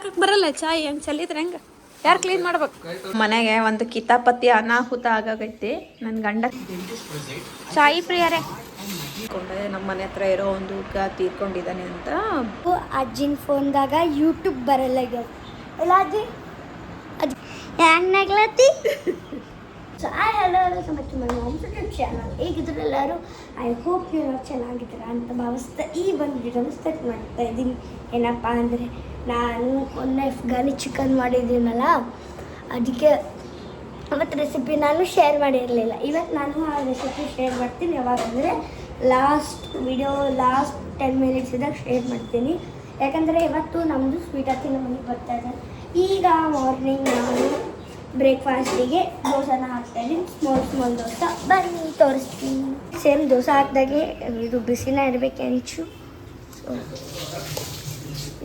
ಹಾಕಕ್ ಬರಲ್ಲ ಚಾಯ್ ಹೆಂಗ್ ಚಲಿದ್ರೆ ಹೆಂಗ ಯಾರು ಕ್ಲೀನ್ ಮಾಡ್ಬೇಕು ಮನೆಗೆ ಒಂದು ಕಿತಾಪತಿ ಅನಾಹುತ ಆಗಾಗೈತಿ ನನ್ನ ಗಂಡ ಚಾಯ್ ಪ್ರಿಯರೇ ನಮ್ಮ ಮನೆ ಹತ್ರ ಇರೋ ಒಂದು ಹುಡುಗ ತೀರ್ಕೊಂಡಿದ್ದಾನೆ ಅಂತ ಅಜ್ಜಿನ ಫೋನ್ದಾಗ ಯೂಟ್ಯೂಬ್ ಬರಲ್ಲ ಎಲ್ಲ ಅಜ್ಜಿ ಅಜ್ಜಿ ಹ್ಯಾಂಗ್ ನಗ್ಲತ್ತಿ ಹಾಯ್ ಹಲೋ ಯೂಟ್ಯೂಬ್ ಚಾನಲ್ ಹೇಗಿದ್ರು ಎಲ್ಲರೂ ಐ ಹೋಪ್ ಎಲ್ಲರೂ ಚೆನ್ನಾಗಿದ್ದೀರ ಅಂತ ಭಾವಿಸ್ತಾ ಈ ಒಂದು ವಿಡಿಯೋನ ಸ್ಟಾರ್ಟ್ ಮಾಡ್ತಾ ಇದ್ದೀನಿ. ಏನಪ್ಪ ಅಂದರೆ ನಾನು ಮೊನ್ನೆ ಅಫ್ಘಾನಿ ಚಿಕನ್ ಮಾಡಿದ್ದೀನಲ್ಲ ಅದಕ್ಕೆ ಅವತ್ತು ರೆಸಿಪಿ ನಾನು ಶೇರ್ ಮಾಡಿರಲಿಲ್ಲ. ಇವತ್ತು ನಾನು ಆ ರೆಸಿಪಿ ಶೇರ್ ಮಾಡ್ತೀನಿ. ಯಾವಾಗಂದರೆ ಲಾಸ್ಟ್ 10 ಮಿನಿಟ್ಸ್ ಇದ್ದಾಗ ಶೇರ್ ಮಾಡ್ತೀನಿ. ಯಾಕಂದರೆ ಇವತ್ತು ನಮ್ಮದು ಸ್ವೀಟ್ ಅತ್ತಿ ನಮ್ಮ ಮನೆಗೆ ಬರ್ತಾ ಇದ್ದಾರೆ. ಈಗ ಮಾರ್ನಿಂಗ್ ನಾನು ಬ್ರೇಕ್ಫಾಸ್ಟಿಗೆ ದೋಸೆನ ಹಾಕ್ತಾಯಿದ್ದೀನಿ. ಸ್ಮಾಲ್ ದೋಸೆ ಬನ್ನಿ ತೋರಿಸ್ತೀನಿ. ಸೇಮ್ ದೋಸೆ ಹಾಕಿದಾಗೆ ಇದು ಬಿಸಿನ ಇರಬೇಕು ಹೆಂಚು. ಸೊ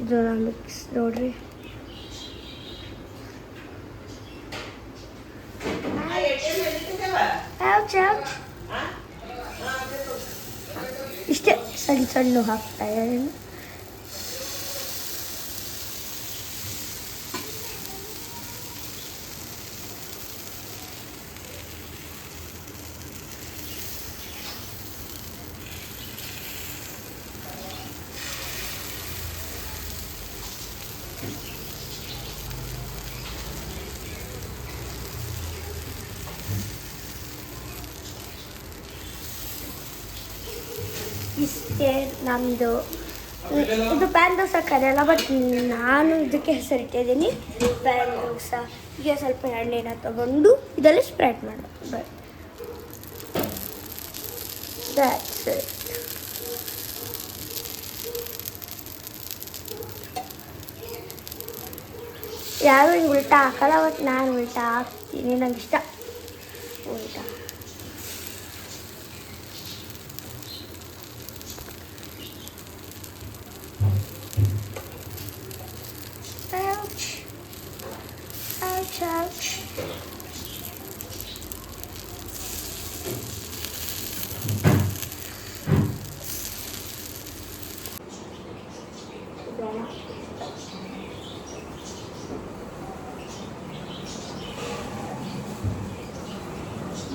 ಇದು ಮಿಕ್ಸ್ ನೋಡ್ರಿ. ಇಷ್ಟೇ ಸಣ್ಣ ಹಾಕ್ತಾ ಇದ್ದೀನಿ. ಇಷ್ಟೇ ನಮ್ಮದು. ಇದು ಪ್ಯಾನ್ ದೋಸೆ ಕರೆಯಲ್ಲ, ಬಟ್ ನಾನು ಇದಕ್ಕೆ ಹೆಸರಿಟ್ಟಿದ್ದೀನಿ ಪ್ಯಾನ್ ದೋಸೆ. ಈಗ ಸ್ವಲ್ಪ ಎಣ್ಣೆನ ತಗೊಂಡು ಇದರಲ್ಲಿ ಸ್ಪ್ರೆಡ್ ಮಾಡೋದು. But that's it. ಯಾರು ಹಿಂಗೆ ಉಲ್ಟಾ ಹಾಕಲ್ಲ, ಬಟ್ ನಾನು ಉಲ್ಟಾ ಹಾಕ್ತೀನಿ. ನಂಗೆ ಇಷ್ಟ ಉಲ್ಟಾ. Ouch.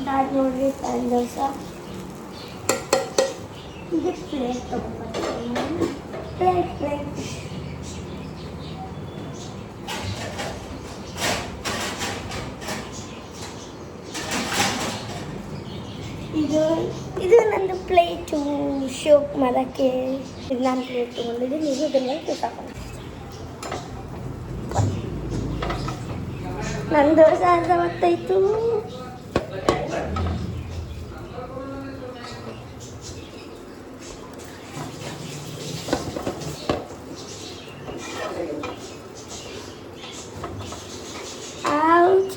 That ನೋಡ್ರಿ ಪ್ಯಾನ್ ದೋಸೆ. ಇದು ಪ್ಲೇಟ್ ತಗೊಂಡ್ಬರ್ತೀನಿ. ಪ್ಲೇಟ್ ಇದು ನಂದು ಪ್ಲೇಟು ಶೋಕ್ ಮಾಡೋಕ್ಕೆ. ಇದು ನಾನು ಪ್ಲೇಟ್ ತೊಗೊಂಡಿದ್ದೀನಿ. ನೀವು ಇದನ್ನ ಸಾಕು. ನನ್ನ ದೋಸೆ ಅರ್ಧ ಹೊತ್ತಾಯಿತು.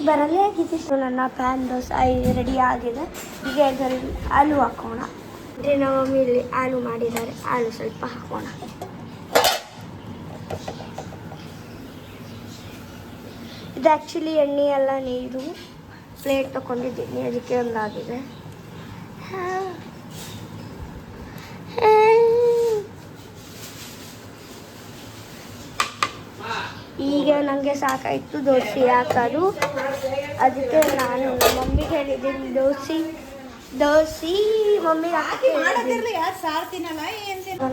ಬರಲೇ ಆಗಿದ್ದು. ನನ್ನ ಪ್ಯಾನ್ ದೋಸೆ ರೆಡಿ ಆಗಿದೆ. ಈಗ ಇದರಲ್ಲಿ ಆಲೂ ಹಾಕೋಣ. ಅಂದರೆ ನಮ್ಮ ಮಮ್ಮಿ ಇಲ್ಲಿ ಆಲೂ ಮಾಡಿದ್ದಾರೆ. ಆಲೂ ಸ್ವಲ್ಪ ಹಾಕೋಣ. ಇದು ಆ್ಯಕ್ಚುಲಿ ಎಣ್ಣೆ ಎಲ್ಲ ನೀರು. ಪ್ಲೇಟ್ ತೊಗೊಂಡಿದ್ದೀನಿ, ಅದಕ್ಕೆ ಒಂದಾಗಿದೆ. ಈಗ ನನಗೆ ಸಾಕಾಯಿತು ದೋಸೆ ಹಾಕೋದು. ಅದಕ್ಕೆ ನಾನು ನಮ್ಮ ಮಮ್ಮಿಗೆ ಹೇಳಿದ್ದೀನಿ ದೋಸೆ ಮಮ್ಮಿಗೆ ಹಾಕಿ.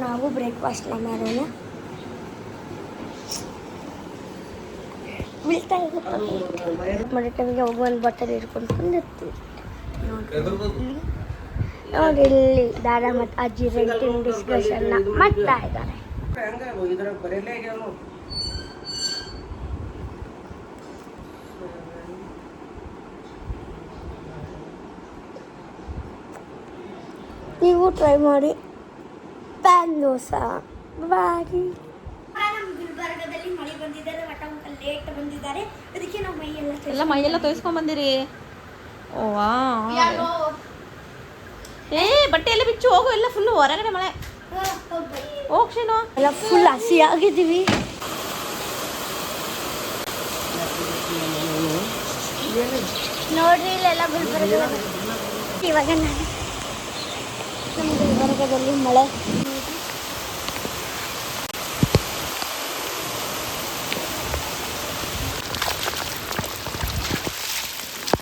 ನಾವು ಬ್ರೇಕ್ಫಾಸ್ಟ್ನ ಮಾಡೋಣ. ಬೀಳ್ತಾ ಮನೆ ಟೈಮಿಗೆ ಹೋಗಿ ಒಂದು ಬಟ್ಟೆ ಹಿಡ್ಕೊಂಡು ಬಂದಿರ್ತೀವಿ. ನೋಡಿ ಇಲ್ಲಿ ದಾದಾ ಮತ್ತು ಅಜ್ಜಿ ರೆಂಟಿನ ಡಿಸ್ಕಷನ್ನ ಮಾಡ್ತಾ ಇದ್ದಾರೆ. ನೀವು ಟ್ರೈ ಮಾಡಿ ಪ್ಯಾನ್ ದೋಸೆ. ಬಾರಿ. ನಮ್ಮ ಗುಲ್ಬರ್ಗದಲ್ಲಿ ಮಳೆ ಬಂದಿದ್ದಾರೆ, ಲೇಟ್ ಬಂದಿದ್ದಾರೆ. ಅದಕ್ಕೆ ನಾವು ಮೈಯೆಲ್ಲ ತೋರಿಸ್ಕೊಂಡ್ ಬಂದಿರಿ. ಓವಾ ಬಟ್ಟೆ ಎಲ್ಲ ಬಿಚ್ಚು ಹೋಗು. ಎಲ್ಲ ಫುಲ್ ಹೊರಗಡೆ ಮಳೆ. ಹೋಗ್ಶೇನು ಎಲ್ಲ ಫುಲ್ ಹಸಿ ಆಗಿದ್ದೀವಿ. ನೋಡ್ರಿ ಇಲ್ಲೆಲ್ಲ ಗುಲ್ಬರ್ಗ. ಇವಾಗ ನಾನು ನಮ್ಮ ಗುಲ್ಬರ್ಗದಲ್ಲಿ ಮಳೆ.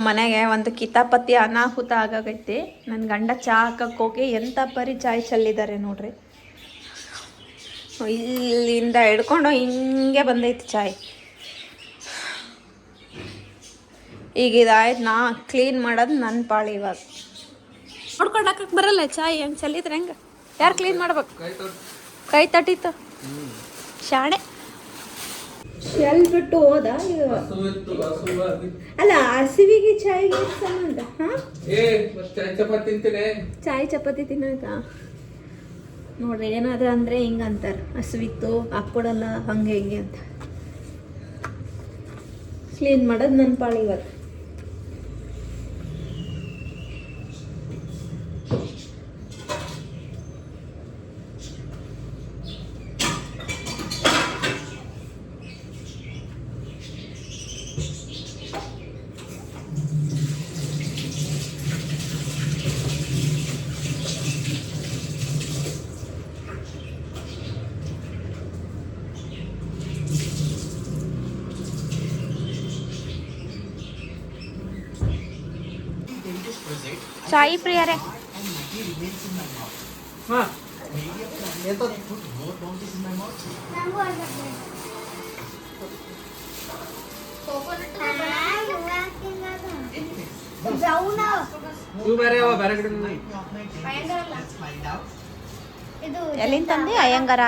ಮನೆಗೆ ಒಂದು ಕಿತಾಪತಿ ಅನಾಹುತ ಆಗಾಗೈತಿ. ನನ್ನ ಗಂಡ ಚಹಾ ಹಾಕಕ್ಕೆ ಹೋಗಿ ಎಂಥ ಪರಿ ಚಾಯ್ ಚೆಲ್ಲಿದ್ದಾರೆ ನೋಡ್ರಿ. ಇಲ್ಲಿಂದ ಹಿಡ್ಕೊಂಡು ಹಿಂಗೆ ಬಂದೈತಿ ಚಾಯ್. ಈಗ ಇದಾಯ್ತು, ನಾ ಕ್ಲೀನ್ ಮಾಡೋದು ನನ್ನ ಪಾಳು. ಇವಾಗ ನೋಡ್ಕೊಂಡು ಹಾಕಕ್ಕೆ ಬರಲ್ಲ ಚಾಯ್. ಹೆಂಗೆ ಚೆಲ್ಲಿದ್ರೆ ಹೆಂಗೆ? ಯಾರು ಕ್ಲೀನ್ ಮಾಡ್ಬೇಕು? ಕೈ ತಟ್ಟಿತ್ತು ಶಾಣೆ. ಬಿಟ್ಟು ಹೋದ ಅಲ್ಲ. ಹಸಿವಿಗೆ ಚಾಯ್ಗೆ ಸಂಬಂಧ? ಚಾಯ್ ಚಪಾತಿ ತಿನ್ನಕ ನೋಡ್ರಿ. ಏನಾದ್ರು ಅಂದ್ರೆ ಹಿಂಗ ಅಂತಾರ, ಹಸಿವಿತ್ತು ಹಾಕ್ಕೊಡಲ್ಲ ಹಂಗೆ ಹಿಂಗೆ ಅಂತ. ಕ್ಲೀನ್ ಮಾಡೋದು ನನ್ನ ಪಾಳು ಇವಾಗ. ಚಾಯ್ ಪ್ರಿಯರೇ, ಎಲ್ಲಿಂದ ತಂದೆ? ಅಯ್ಯಂಗಾರ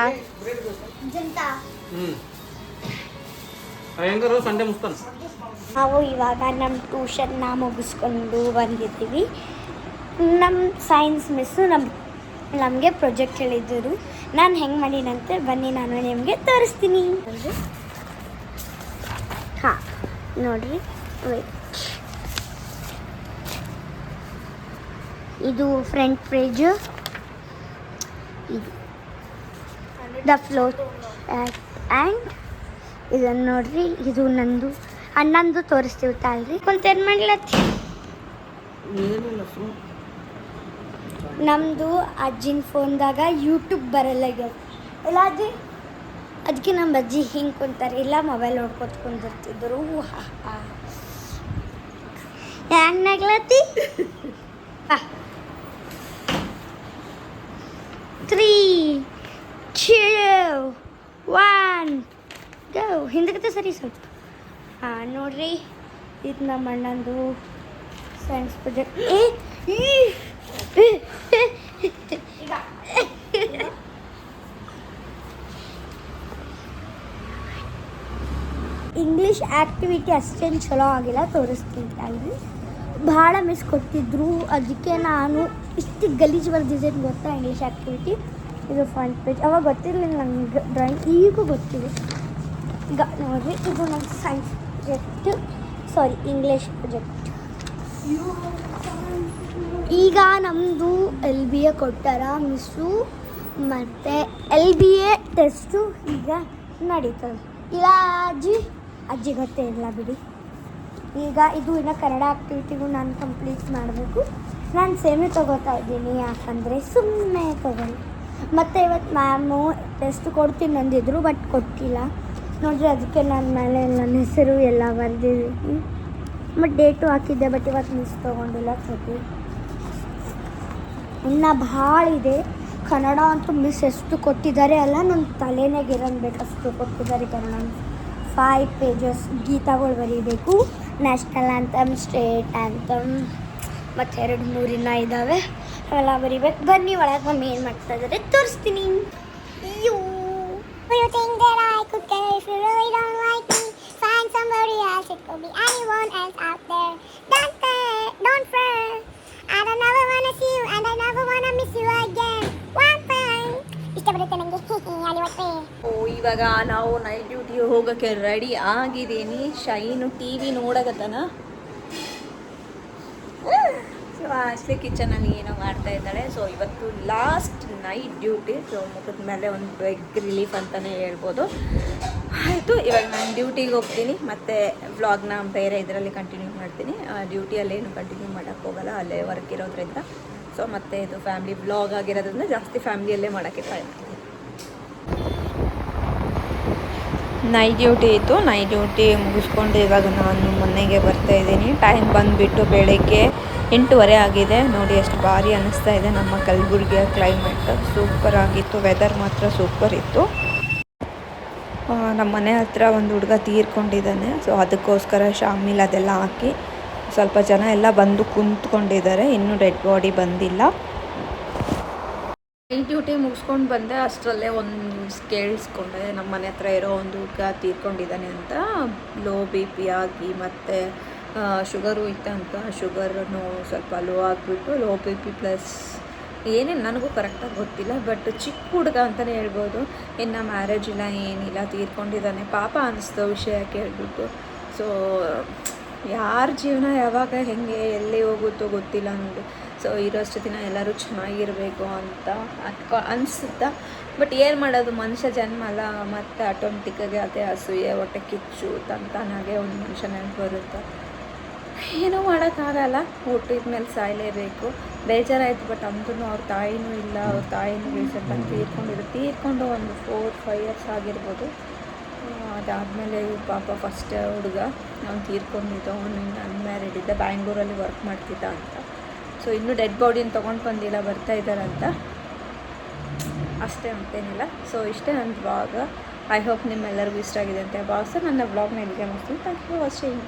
ಸಂಡೆ ಮುಸ್ತಾನ. ನಾವು ಇವಾಗ ನಮ್ಮ ಟ್ಯೂಷನ್ನ ಮುಗಿಸ್ಕೊಂಡು ಬಂದಿದ್ದೀವಿ. ನಮ್ಮ ಸೈನ್ಸ್ ಮಿಸ್ಸು ನಮಗೆ ಪ್ರಾಜೆಕ್ಟ್ ಹೇಳಿದ್ದರು. ನಾನು ಹೆಂಗೆ ಮಾಡೀನಂತೆ ಬನ್ನಿ ನಾನು ನಿಮಗೆ ತೋರಿಸ್ತೀನಿ. ಹಾಂ ನೋಡಿರಿ, ಇದು ಫ್ರಂಟ್ ಪೇಜು, ಇದು ದ ಫ್ಲೋರ್ ಆ್ಯಂಡ್ ಇದನ್ನು ನೋಡ್ರಿ, ಇದು ನಂದು ಅಣ್ಣಂದು ತೋರಿಸ್ತೀವಿ ತಾಳ್ರಿ. ಏನು ಮಾಡ್ಲತ್ತಿ? ನಮ್ಮದು ಅಜ್ಜಿನ ಫೋನ್ದಾಗ ಯೂಟ್ಯೂಬ್ ಬರಲ್ಲ ಈಗ. ಇಲ್ಲ ಅಜ್ಜಿ, ಅದಕ್ಕೆ ನಮ್ಮ ಅಜ್ಜಿ ಹಿಂಗೆ ಕುಂತಾರೆ, ಇಲ್ಲ ಮೊಬೈಲ್ ನೋಡ್ಕೊತ ಕುಂದಿರ್ತಿದ್ರು. ಹೆಂಗೆ ನಗ್ಲತ್ತಿ? 3, 2, 1 ಗೋ. ಹಿಂದಕ್ಕೆ ಸರಿ ಸ್ವಲ್ಪ. ಹಾಂ ನೋಡ್ರಿ, ಇದು ನಮ್ಮ ಅಣ್ಣಂದು ಸೈನ್ಸ್ ಪ್ರಾಜೆಕ್ಟ್. ಇಂಗ್ಲೀಷ್ ಆ್ಯಕ್ಟಿವಿಟಿ ಅಷ್ಟೇನು ಚಲೋ ಆಗಿಲ್ಲ, ತೋರಿಸ್ತೀನಿ ಅಲ್ಲಿ. ಭಾಳ ಮಿಸ್ ಕೊಟ್ಟಿದ್ರು, ಅದಕ್ಕೆ ನಾನು ಇಷ್ಟು ಗಲೀಜು ಬರ್ದಿದ್ದೇನೆ ಗೊತ್ತಾ ಇಂಗ್ಲೀಷ್ ಆ್ಯಕ್ಟಿವಿಟಿ. ಇದು ಫ್ರಂಟ್ ಪೇಜ್. ಅವಾಗ ಗೊತ್ತಿರಲಿಲ್ಲ ನನಗೆ ಡ್ರಾಯಿಂಗ್, ಈಗೂ ಗೊತ್ತಿದೆ. ಈಗ ನೋಡಿರಿ, ಇದು ನಮ್ಮ ಸೈನ್ಸ್ ಪ್ರಾಜೆಕ್ಟ್, ಸಾರಿ ಇಂಗ್ಲೀಷ್ ಪ್ರಾಜೆಕ್ಟ್. ಈಗ ನಮ್ಮದು LBA ಕೊಟ್ಟಾರ ಮಿಸ್ಸು, ಮತ್ತು LBA ಟೆಸ್ಟು ಈಗ ನಡೀತದೆ. ಇಲ್ಲ ಅಜ್ಜಿ ಗೊತ್ತೇ ಇಲ್ಲ ಬಿಡಿ. ಈಗ ಇದು ಇನ್ನು ಕನ್ನಡ ಆ್ಯಕ್ಟಿವಿಟಿಗೂ ನಾನು ಕಂಪ್ಲೀಟ್ ಮಾಡಬೇಕು. ನಾನು ಸೇಮೆ ತೊಗೋತಾ ಇದ್ದೀನಿ, ಯಾಕಂದರೆ ಸುಮ್ಮನೆ ತೊಗೊಳ್ಳಿ. ಮತ್ತು ಇವತ್ತು ಮ್ಯಾಮು ಟೆಸ್ಟ್ ಕೊಡ್ತೀನಿ ಅಂದಿದ್ರು, ಬಟ್ ಕೊಟ್ಟಿಲ್ಲ ನೋಡಿರಿ. ಅದಕ್ಕೆ ನನ್ನ ಮೇಲೆ ನನ್ನ ಹೆಸರು ಎಲ್ಲ ಬರೆದಿದ್ದೀನಿ, ಬಟ್ ಡೇಟು ಹಾಕಿದ್ದೆ, ಬಟ್ ಇವತ್ತು ಮಿಸ್ ತೊಗೊಂಡಿಲ್ಲ. ಸರಿ, ಇನ್ನು ಭಾಳ ಇದೆ. ಕನ್ನಡ ಅಂತೂ ಮಿಸ್ ಎಷ್ಟು ಕೊಟ್ಟಿದ್ದಾರೆ ಅಲ್ಲ, ನನ್ನ ತಲೆನಾಗ ಇರನ್ಬೇಕು ಅಷ್ಟು ಕೊಟ್ಟಿದ್ದಾರೆ. ಕನ್ನಡ 5 ಪೇಜಸ್ ಗೀತಗಳು ಬರೀಬೇಕು, ನ್ಯಾಷನಲ್ ಆ್ಯಂಥಮ್, ಸ್ಟೇಟ್ ಆ್ಯಂಥಮ್, ಮತ್ತು 2-3 ಇನ್ನೂ ಇದ್ದಾವೆ, ಅವೆಲ್ಲ ಬರೀಬೇಕು. ಬನ್ನಿ ಒಳಗೆ ಮಮ್ಮಿ ಏನು ಮಾಡ್ತಾ ಇದ್ದಾರೆ ತೋರಿಸ್ತೀನಿ. You think that I could care if you really don't like me? Find somebody else, it could be anyone else out there. Don't fret, I don't ever wanna see you and I never wanna miss you again. One time ಇಷ್ಟ ಬರುತ್ತೆ ನನಗೆ ಅನಿವತ್ತೇ. ಇವಾಗ ನಾವು night duty ಹೋಗೋಕ್ಕೆ ready ಆಗಿದ್ದೀನಿ. Shine TV ನೋಡಕತ್ತಾನ. So ಅಷ್ಟೇ ಕಿಚನಲ್ಲಿ ಏನೋ ಮಾಡ್ತಾ ಇದ್ದಾಳೆ. ಸೊ ಇವತ್ತು ಲಾಸ್ಟ್ ನೈಟ್ ಡ್ಯೂಟಿ. ಸೊ ಮುಖದ ಮೇಲೆ ಒಂದು ಬಿಗ್ ರಿಲೀಫ್ ಅಂತಲೇ ಹೇಳ್ಬೋದು. ಆಯಿತು, ಇವಾಗ ನಾನು ಡ್ಯೂಟಿಗೆ ಹೋಗ್ತೀನಿ, ಮತ್ತು ವ್ಲಾಗ್ನ ಬೇರೆ ಇದರಲ್ಲಿ ಕಂಟಿನ್ಯೂ ಮಾಡ್ತೀನಿ. ಡ್ಯೂಟಿಯಲ್ಲೇನು ಕಂಟಿನ್ಯೂ ಮಾಡೋಕ್ಕೆ ಹೋಗಲ್ಲ, ಅಲ್ಲೇ ವರ್ಕ್ ಇರೋದ್ರಿಂದ. ಸೊ ಮತ್ತು ಇದು ಫ್ಯಾಮಿಲಿ ವ್ಲಾಗ್ ಆಗಿರೋದ್ರಿಂದ ಜಾಸ್ತಿ ಫ್ಯಾಮಿಲಿಯಲ್ಲೇ ಮಾಡೋಕ್ಕೆ ಟ್ರೈ ಮಾಡ್ತೀನಿ. ನೈಟ್ ಡ್ಯೂಟಿ ಇತ್ತು. ನೈಟ್ ಡ್ಯೂಟಿ ಮುಗಿಸ್ಕೊಂಡು ಇವಾಗ ನಾನು ಮನೆಗೆ ಬರ್ತಾಯಿದ್ದೀನಿ. ಟೈಮ್ ಬಂದುಬಿಟ್ಟು ಬೆಳಗ್ಗೆ 8:30 ಆಗಿದೆ. ನೋಡಿ ಎಷ್ಟು ಭಾರಿ ಅನ್ನಿಸ್ತಾ ಇದೆ. ನಮ್ಮ ಕಲಬುರ್ಗಿಯ ಕ್ಲೈಮೇಟ್ ಸೂಪರ್ ಆಗಿತ್ತು. ವೆದರ್ ಮಾತ್ರ ಸೂಪರ್ ಇತ್ತು. ನಮ್ಮ ಮನೆ ಹತ್ರ ಒಂದು ಹುಡುಗ ತೀರ್ಕೊಂಡಿದ್ದಾನೆ. ಸೊ ಅದಕ್ಕೋಸ್ಕರ ಶಾಮಿಲ್ ಅದೆಲ್ಲ ಹಾಕಿ ಸ್ವಲ್ಪ ಜನ ಎಲ್ಲ ಬಂದು ಕುಂತ್ಕೊಂಡಿದ್ದಾರೆ. ಇನ್ನೂ ಡೆಡ್ ಬಾಡಿ ಬಂದಿಲ್ಲ. ನೈಟ್ ಡ್ಯೂಟಿ ಮುಗಿಸ್ಕೊಂಡು ಬಂದೆ. ಅಷ್ಟರಲ್ಲೇ ಒಂದು ಕೇಳಿಸ್ಕೊಂಡೆ ನಮ್ಮ ಮನೆ ಹತ್ರ ಇರೋ ಒಂದು ಹುಡುಗ ತೀರ್ಕೊಂಡಿದ್ದಾನೆ ಅಂತ. ಲೋ ಬಿ ಪಿ ಆಗಿ ಮತ್ತು ಶುಗರು ಇತ್ತಂತ. ಶುಗರನ್ನು ಸ್ವಲ್ಪ ಲೋ ಆಗಿಬಿಟ್ಟು ಲೋ ಬಿ ಪಿ ಪ್ಲಸ್ ಏನೇನು ನನಗೂ ಕರೆಕ್ಟಾಗಿ ಗೊತ್ತಿಲ್ಲ. ಬಟ್ ಚಿಕ್ಕ ಹುಡುಗ ಅಂತಲೇ ಹೇಳ್ಬೋದು. ಇನ್ನು ಮ್ಯಾರೇಜ್ ಇಲ್ಲ ಏನಿಲ್ಲ, ತೀರ್ಕೊಂಡಿದ್ದಾನೆ. ಪಾಪ ಅನ್ನಿಸ್ತು ವಿಷಯ ಕೇಳಿಬಿಟ್ಟು. ಸೊ ಯಾರ ಜೀವನ ಯಾವಾಗ ಹೆಂಗೆ ಎಲ್ಲಿ ಹೋಗುತ್ತೋ ಗೊತ್ತಿಲ್ಲ ಅನ್ನೋದು. ಸೊ ಇರೋಷ್ಟು ದಿನ ಎಲ್ಲರೂ ಚೆನ್ನಾಗಿರಬೇಕು ಅಂತ ಅನಿಸುತ್ತಾ. ಬಟ್ ಏನು ಮಾಡೋದು, ಮನುಷ್ಯ ಜನ್ಮ ಅಲ್ಲ. ಮತ್ತು ಆಟೋಮೆಟಿಕ್ಕಾಗಿ ಅದೇ ಅಸೂಯೆ, ಹೊಟ್ಟೆ ಕಿಚ್ಚು ತಂತಾನಾಗೆ ಒಂದು ಮನುಷ್ಯ ನೆನಪು ಬರುತ್ತೆ. ಏನೂ ಮಾಡೋಕ್ಕಾಗಲ್ಲ. ಹುಟ್ಟಿದ ಮೇಲೆ ಸಾಯಲೇಬೇಕು. ಬೇಜಾರಾಯಿತು. ಬಟ್ ಅಂದ್ರೂ ಅವ್ರ ತಾಯಿನೂ ಇಲ್ಲ. ಅವ್ರ ತಾಯಿನೂ ರೀಸೆಂಟಾಗಿ ತೀರ್ಕೊಂಡು ಒಂದು 4-5 ಇಯರ್ಸ್ ಆಗಿರ್ಬೋದು. ಅದಾದಮೇಲೆ ಪಾಪ ಫಸ್ಟ್ ಹುಡುಗ ಅವ್ನು ತೀರ್ಕೊಂಡಿದ್ದು. ಅವನು ಅನ್ಮ್ಯಾರಿಡ್ ಇದ್ದ, ಬ್ಯಾಂಗ್ಳೂರಲ್ಲಿ ವರ್ಕ್ ಮಾಡ್ತಿದ್ದ ಅಂತ. ಸೊ ಇನ್ನೂ ಡೆಡ್ ಬಾಡಿನ ತೊಗೊಂಡು ಬಂದಿಲ್ಲ, ಬರ್ತಾ ಇದ್ದಾರಂತ ಅಷ್ಟೇ, ಮತ್ತೇನಿಲ್ಲ. ಸೊ ಇಷ್ಟೇ ನನ್ನ ವ್ಲಾಗ್. ಐ ಹೋಪ್ ನಿಮ್ಮೆಲ್ಲರಿಗೂ ಇಷ್ಟ ಆಗಿದೆ ಅಂತ ಭಾವಿಸಿ ನನ್ನ ವ್ಲಾಗ್ನ ಇಲ್ಲಿಗೆ ಮುಗಿಸ್ತೀನಿ. Thank you for watching.